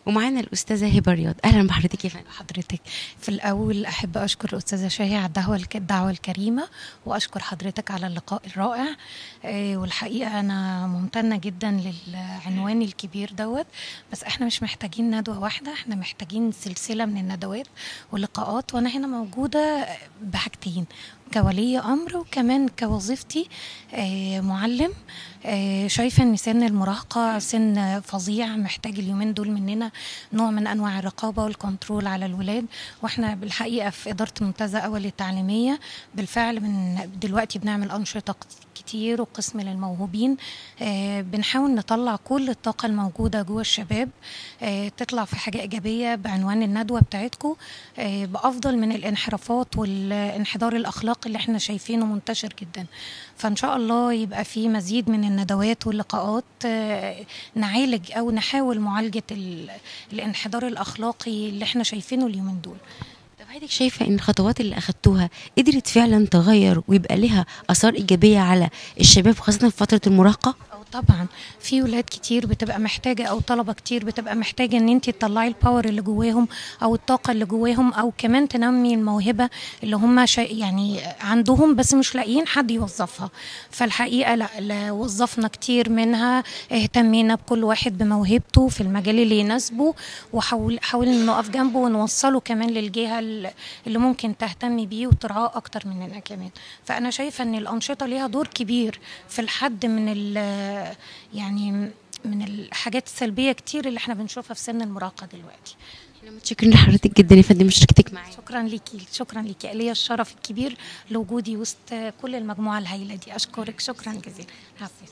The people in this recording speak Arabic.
ومعانا الأستاذة هبة رياض. أهلا بحضرتك يا فندم. حضرتك في الأول أحب أشكر الأستاذة شاهي على الدعوة الكريمة، وأشكر حضرتك على اللقاء الرائع. والحقيقة أنا ممتنة جدا للعنوان الكبير دوت. بس احنا مش محتاجين ندوة واحدة، احنا محتاجين سلسلة من الندوات واللقاءات، وأنا هنا موجودة بحاجتين: كولي أمر وكمان كوظيفتي معلم. شايفة ان سن المراهقة سن فظيع، محتاج اليومين دول مننا نوع من انواع الرقابة والكنترول على الولاد. واحنا بالحقيقة في إدارة منتزه أول التعليمية بالفعل من دلوقتي بنعمل أنشطة كتير وقسم للموهوبين. بنحاول نطلع كل الطاقة الموجودة جوه الشباب تطلع في حاجة إيجابية بعنوان الندوة بتاعتكم، بأفضل من الانحرافات والانحدار الأخلاقي اللي احنا شايفينه منتشر جدا. فإن شاء الله يبقى في مزيد من الندوات واللقاءات نعالج أو نحاول معالجة الانحدار الأخلاقي اللي احنا شايفينه اليومين دول. طب حضرتك شايفة إن الخطوات اللي أخدتوها قدرت فعلا تغير ويبقى لها آثار إيجابية على الشباب خاصة في فترة المراهقة؟ طبعا في ولاد كتير بتبقى محتاجة او طلبة كتير بتبقى محتاجة ان انت تطلعي الباور اللي جواهم او الطاقة اللي جواهم، او كمان تنمي الموهبة اللي هم يعني عندهم بس مش لاقيين حد يوظفها. فالحقيقة لا وظفنا كتير منها، اهتمينا بكل واحد بموهبته في المجال اللي يناسبه، وحاولنا نقف جنبه ونوصله كمان للجهة اللي ممكن تهتم بيه وترعاه اكتر مننا كمان. فانا شايفة ان الانشطة ليها دور كبير في الحد يعني من الحاجات السلبية كتير اللي احنا بنشوفها في سن المراهقة دلوقتي. احنا متشكرين لحضرتك جدا يا فندم مشاركتك معايا. شكرا ليكي، ليا الشرف الكبير لوجودي وسط كل المجموعة الهائلة دي. أشكرك شكرا جزيلا. حافظ.